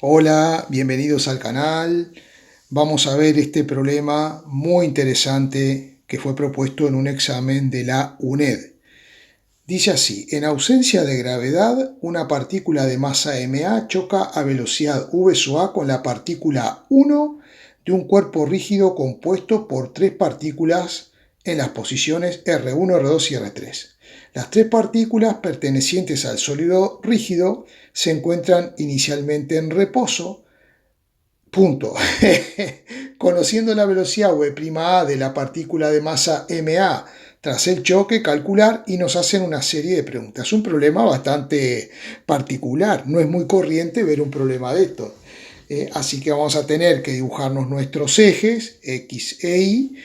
Hola, bienvenidos al canal. Vamos a ver este problema muy interesante que fue propuesto en un examen de la UNED. Dice así: en ausencia de gravedad, una partícula de masa ma choca a velocidad v sub a con la partícula 1 de un cuerpo rígido compuesto por tres partículas en las posiciones R1, R2 y R3. Las tres partículas pertenecientes al sólido rígido se encuentran inicialmente en reposo. Punto. Conociendo la velocidad v' de la partícula de masa ma tras el choque, calcular, y nos hacen una serie de preguntas. Un problema bastante particular, no es muy corriente ver un problema de esto. Así que vamos a tener que dibujarnos nuestros ejes, X e Y,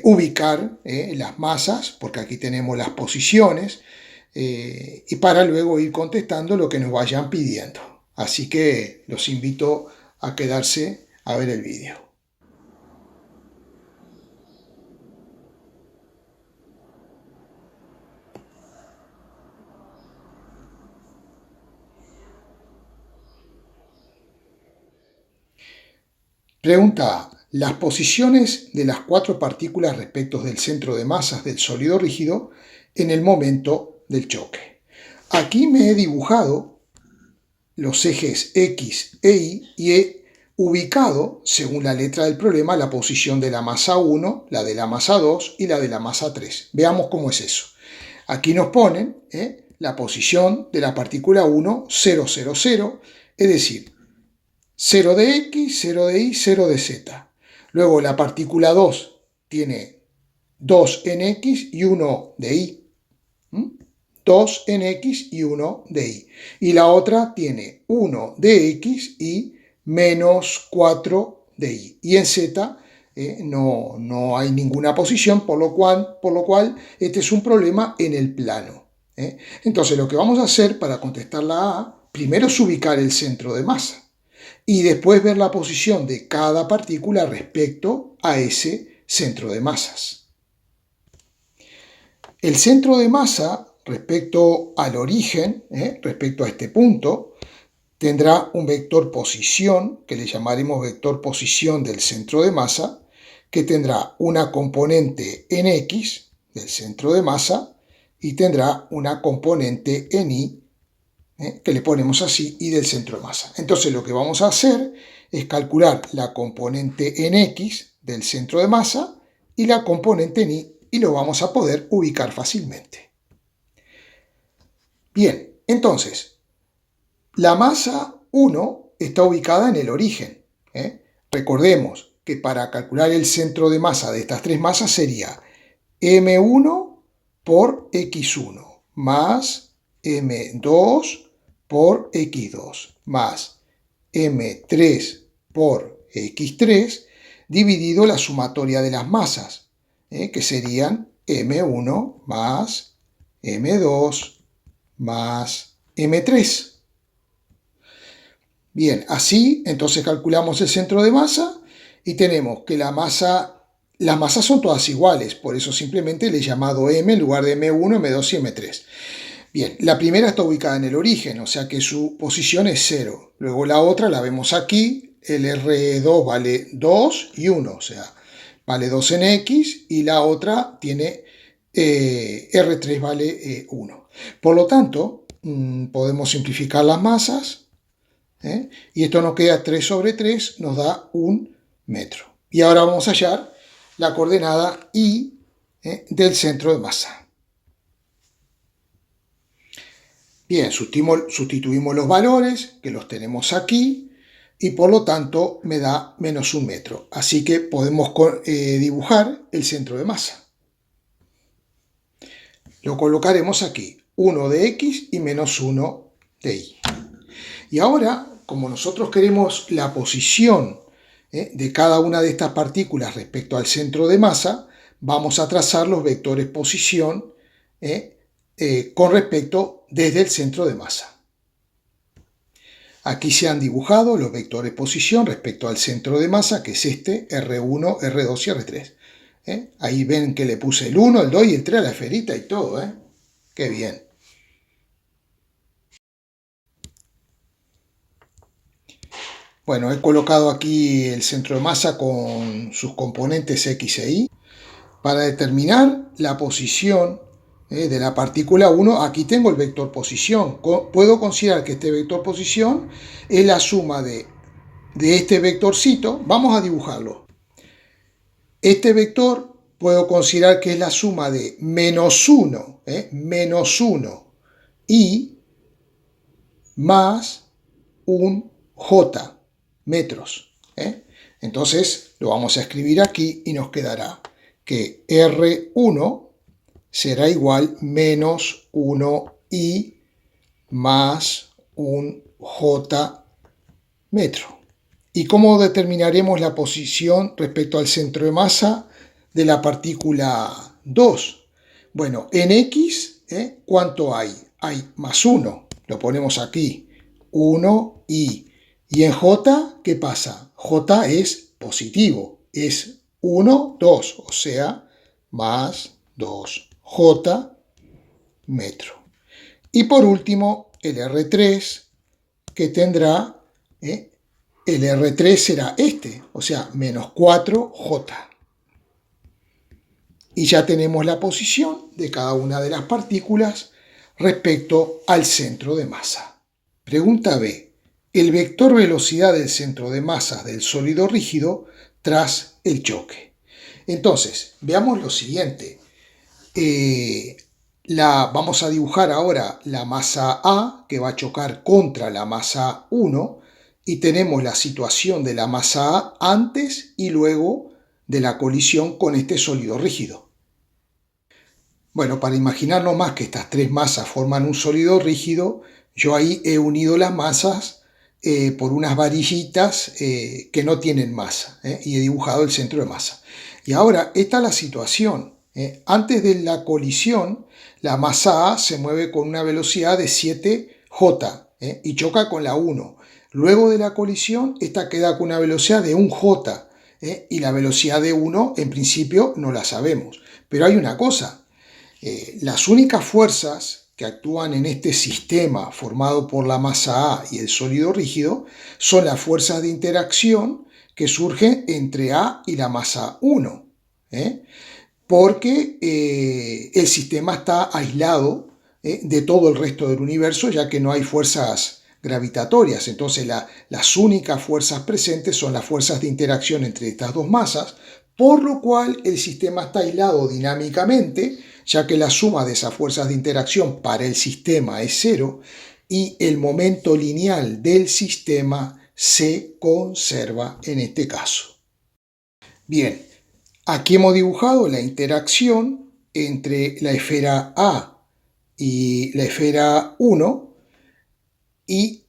ubicar las masas, porque aquí tenemos las posiciones, y para luego ir contestando lo que nos vayan pidiendo. Así que los invito a quedarse a ver el vídeo. Pregunta A. Las posiciones de las cuatro partículas respecto del centro de masas del sólido rígido en el momento del choque. Aquí me he dibujado los ejes X e Y y he ubicado, según la letra del problema, la posición de la masa 1, la de la masa 2 y la de la masa 3. Veamos cómo es eso. Aquí nos ponen la posición de la partícula 1, 0, 0, 0, es decir, 0 de X, 0 de Y, 0 de Z. Luego la partícula 2 tiene 2 en X y 1 de Y. 2 en X y 1 de Y. Y la otra tiene 1 de X y menos 4 de Y. Y en Z no hay ninguna posición, por lo cual este es un problema en el plano. Entonces lo que vamos a hacer para contestar la A, primero es ubicar el centro de masa y después ver la posición de cada partícula respecto a ese centro de masas. El centro de masa respecto al origen, respecto a este punto, tendrá un vector posición, que le llamaremos vector posición del centro de masa, que tendrá una componente en X del centro de masa y tendrá una componente en Y, que le ponemos así, y del centro de masa. Entonces lo que vamos a hacer es calcular la componente en X del centro de masa y la componente en Y lo vamos a poder ubicar fácilmente. Bien, entonces, la masa 1 está ubicada en el origen. Recordemos que para calcular el centro de masa de estas tres masas sería M1 por X1 más M2 por X2 más M3 por X3 dividido la sumatoria de las masas, que serían M1 más M2 más M3. Bien, así entonces calculamos el centro de masa y tenemos que las masas son todas iguales, por eso simplemente le he llamado M en lugar de M1, M2 y M3. Bien, la primera está ubicada en el origen, o sea que su posición es 0. Luego la otra la vemos aquí, el R2 vale 2 y 1, o sea, vale 2 en X, y la otra tiene R3 vale 1. Por lo tanto, podemos simplificar las masas, y esto nos queda 3 sobre 3, nos da 1 metro. Y ahora vamos a hallar la coordenada Y del centro de masa. Bien, sustituimos los valores, que los tenemos aquí, y por lo tanto me da menos 1 metro. Así que podemos dibujar el centro de masa. Lo colocaremos aquí, 1 de X y menos 1 de Y. Y ahora, como nosotros queremos la posición de cada una de estas partículas respecto al centro de masa, vamos a trazar los vectores posición con respecto desde el centro de masa. Aquí se han dibujado los vectores posición respecto al centro de masa, que es este, R1, R2 y R3. Ahí ven que le puse el 1, el 2 y el 3 a la esferita y todo. ¡Qué bien! Bueno, he colocado aquí el centro de masa con sus componentes X e Y. Para determinar la posición de la partícula 1, aquí tengo el vector posición. Puedo considerar que este vector posición es la suma de este vectorcito. Vamos a dibujarlo. Este vector puedo considerar que es la suma de menos 1 y más un J metros. Entonces lo vamos a escribir aquí y nos quedará que R1 será igual menos 1i más un J metro. ¿Y cómo determinaremos la posición respecto al centro de masa de la partícula 2? Bueno, en X, ¿cuánto hay? Hay más 1, lo ponemos aquí, 1i. Y en J, ¿qué pasa? J es positivo, es 1, 2, o sea, más 2J metro. Y por último, el R3, que tendrá, el R3 será este, o sea, menos 4J. Y ya tenemos la posición de cada una de las partículas respecto al centro de masa. Pregunta B. El vector velocidad del centro de masas del sólido rígido tras el choque. Entonces, veamos lo siguiente. Vamos a dibujar ahora la masa A que va a chocar contra la masa 1 y tenemos la situación de la masa A antes y luego de la colisión con este sólido rígido. Bueno, para imaginarnos más que estas tres masas forman un sólido rígido, yo ahí he unido las masas por unas varillitas que no tienen masa y he dibujado el centro de masa. Y ahora, esta es la situación. Antes de la colisión, la masa A se mueve con una velocidad de 7J y choca con la 1. Luego de la colisión, esta queda con una velocidad de 1J y la velocidad de 1 en principio no la sabemos. Pero hay una cosa, las únicas fuerzas que actúan en este sistema formado por la masa A y el sólido rígido son las fuerzas de interacción que surgen entre A y la masa 1, porque el sistema está aislado de todo el resto del universo, ya que no hay fuerzas gravitatorias. Entonces las únicas fuerzas presentes son las fuerzas de interacción entre estas dos masas, por lo cual el sistema está aislado dinámicamente, ya que la suma de esas fuerzas de interacción para el sistema es 0 y el momento lineal del sistema se conserva en este caso. Bien, aquí hemos dibujado la interacción entre la esfera A y la esfera 1 y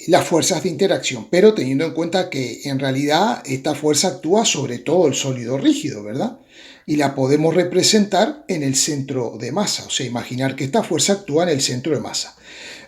las fuerzas de interacción, pero teniendo en cuenta que en realidad esta fuerza actúa sobre todo el sólido rígido, ¿verdad? Y la podemos representar en el centro de masa, o sea, imaginar que esta fuerza actúa en el centro de masa.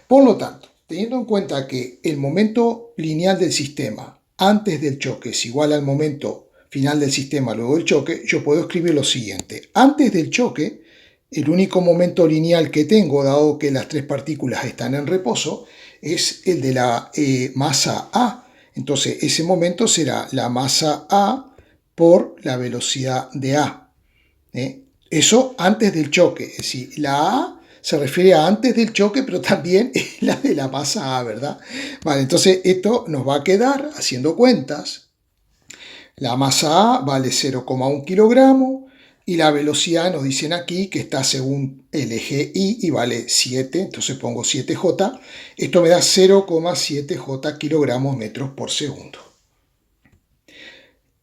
Por lo tanto, teniendo en cuenta que el momento lineal del sistema antes del choque es igual al momento final del sistema luego del choque, yo puedo escribir lo siguiente. Antes del choque, el único momento lineal que tengo, dado que las tres partículas están en reposo, es el de la masa A. Entonces, ese momento será la masa A por la velocidad de A. Eso antes del choque. Es decir, la A se refiere a antes del choque, pero también es la de la masa A, ¿verdad? Vale, entonces esto nos va a quedar, haciendo cuentas, la masa A vale 0,1 kilogramo y la velocidad nos dicen aquí que está según el eje Y y vale 7, entonces pongo 7J. Esto me da 0,7J kilogramos metros por segundo.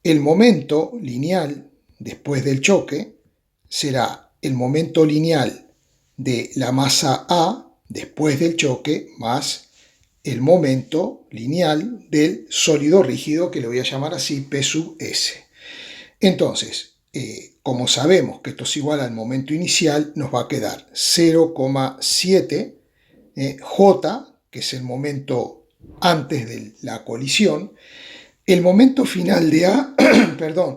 El momento lineal después del choque será el momento lineal de la masa A después del choque más el momento lineal del sólido rígido, que le voy a llamar así P sub S. Entonces, como sabemos que esto es igual al momento inicial, nos va a quedar 0,7 J, que es el momento antes de la colisión. El momento final de A,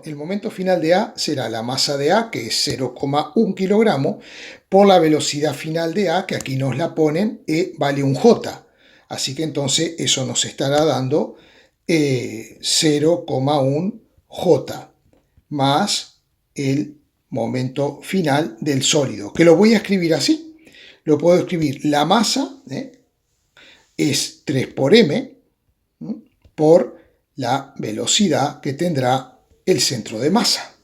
el momento final de A será la masa de A, que es 0,1 kilogramo, por la velocidad final de A, que aquí nos la ponen, vale un J. Así que entonces eso nos estará dando 0,1 J más el momento final del sólido, que lo voy a escribir así. Lo puedo escribir, la masa es 3 por m por la velocidad que tendrá el centro de masa.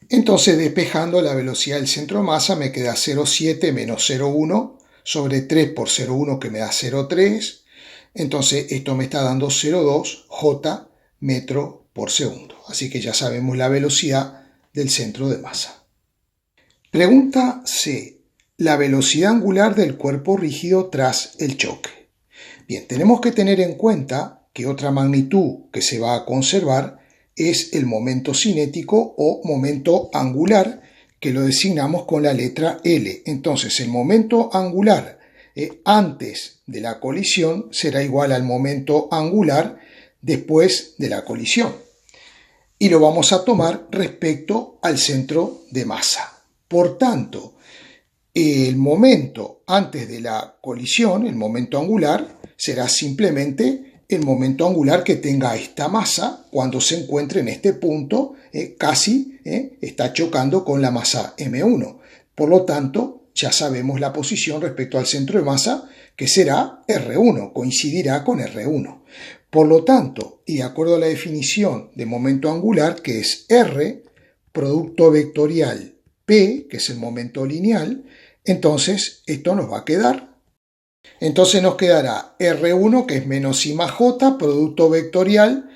Entonces, despejando la velocidad del centro de masa, me queda 0,7 menos 0,1 sobre 3 por 0,1 que me da 0,3. Entonces, esto me está dando 0,2 J metro por segundo. Así que ya sabemos la velocidad del centro de masa. Pregunta C. La velocidad angular del cuerpo rígido tras el choque. Bien, tenemos que tener en cuenta que otra magnitud que se va a conservar es el momento cinético o momento angular, que lo designamos con la letra L. Entonces, el momento angular antes de la colisión será igual al momento angular después de la colisión. Y lo vamos a tomar respecto al centro de masa. Por tanto, el momento antes de la colisión, el momento angular, será simplemente el momento angular que tenga esta masa cuando se encuentre en este punto, casi está chocando con la masa M1. Por lo tanto, ya sabemos la posición respecto al centro de masa, que será R1, coincidirá con R1. Por lo tanto, y de acuerdo a la definición de momento angular, que es R, producto vectorial P, que es el momento lineal, entonces esto nos va a quedar. Entonces nos quedará R1, que es menos I más J, producto vectorial,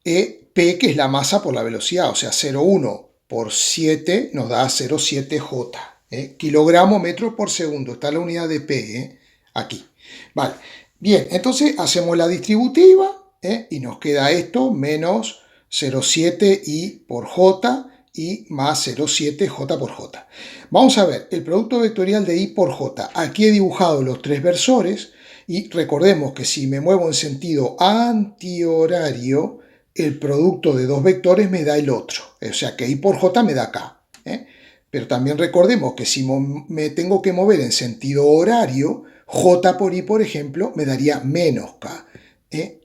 P, que es la masa por la velocidad, o sea, 0,1 por 7 nos da 0,7 J. Kilogramo metro por segundo, está la unidad de P, aquí. Vale, bien, entonces hacemos la distributiva, y nos queda esto, menos 0,7 I por J, y más 0,7 J por J. Vamos a ver el producto vectorial de I por J. Aquí he dibujado los tres versores y recordemos que si me muevo en sentido antihorario, el producto de dos vectores me da el otro. O sea que I por J me da K. Pero también recordemos que si me tengo que mover en sentido horario, J por I, por ejemplo, me daría menos K.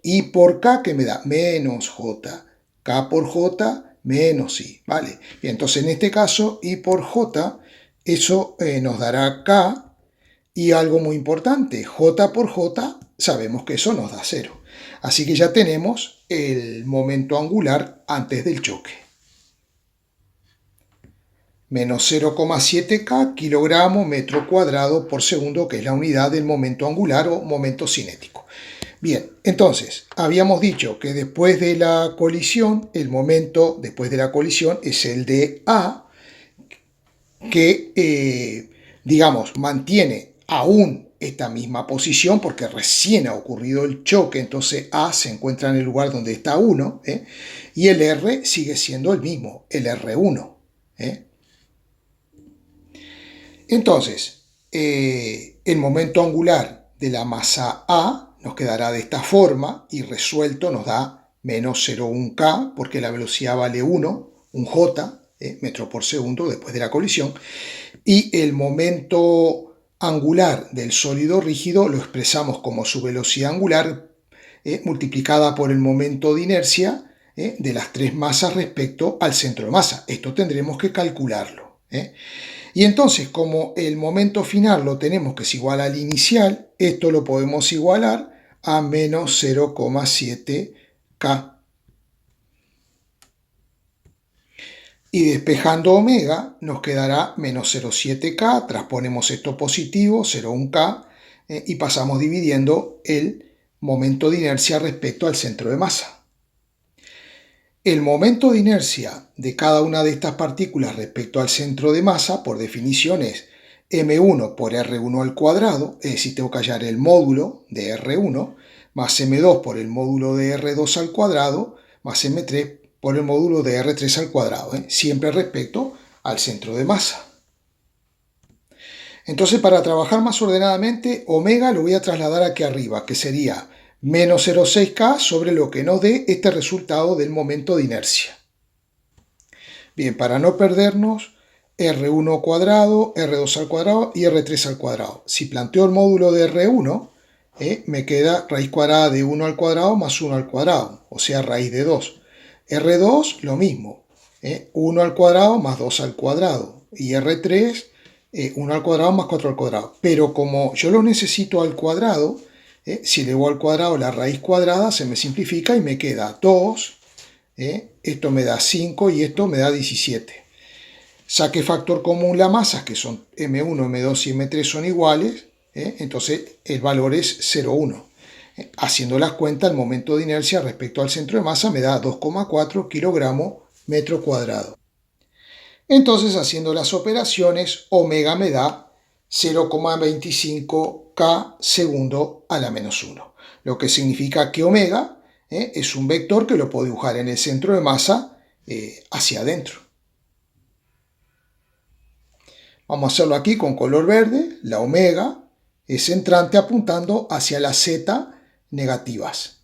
I por K que me da menos J. K por J menos I, ¿vale? Bien, entonces en este caso I por J, eso nos dará K, y algo muy importante, J por J, sabemos que eso nos da 0. Así que ya tenemos el momento angular antes del choque. Menos 0,7 K kilogramo metro cuadrado por segundo, que es la unidad del momento angular o momento cinético. Bien, entonces, habíamos dicho que después de la colisión, el momento después de la colisión es el de A, que, digamos, mantiene aún esta misma posición porque recién ha ocurrido el choque, entonces A se encuentra en el lugar donde está 1, y el R sigue siendo el mismo, el R1. Entonces, el momento angular de la masa A nos quedará de esta forma y resuelto nos da menos 0,1 K porque la velocidad vale 1, un J, metro por segundo después de la colisión. Y el momento angular del sólido rígido lo expresamos como su velocidad angular multiplicada por el momento de inercia de las tres masas respecto al centro de masa. Esto tendremos que calcularlo. Y entonces, como el momento final lo tenemos que es igual al inicial, esto lo podemos igualar a menos 0,7 K. Y despejando omega nos quedará menos 0,7 K, transponemos esto positivo, 0,1 K, y pasamos dividiendo el momento de inercia respecto al centro de masa. El momento de inercia de cada una de estas partículas respecto al centro de masa, por definición, es m1 por r1 al cuadrado, es decir, tengo que hallar el módulo de r1, más m2 por el módulo de r2 al cuadrado, más m3 por el módulo de r3 al cuadrado, siempre respecto al centro de masa. Entonces, para trabajar más ordenadamente, omega lo voy a trasladar aquí arriba, que sería menos 0,6 K sobre lo que nos dé este resultado del momento de inercia. Bien, para no perdernos, R1 cuadrado, R2 al cuadrado y R3 al cuadrado. Si planteo el módulo de R1, me queda raíz cuadrada de 1 al cuadrado más 1 al cuadrado, o sea, raíz de 2. R2, lo mismo, 1 al cuadrado más 2 al cuadrado. Y R3, 1 al cuadrado más 4 al cuadrado. Pero como yo lo necesito al cuadrado, si elevo al cuadrado la raíz cuadrada, se me simplifica y me queda 2. Esto me da 5 y esto me da 17. Saqué factor común la masa, que son M1, M2 y M3 son iguales, entonces el valor es 0,1. Haciendo las cuentas, el momento de inercia respecto al centro de masa me da 2,4 kilogramos metro cuadrado. Entonces, haciendo las operaciones, omega me da 0,25 K segundo a la menos 1. Lo que significa que omega es un vector que lo puedo dibujar en el centro de masa hacia adentro. Vamos a hacerlo aquí con color verde. La omega es entrante apuntando hacia las Z negativas.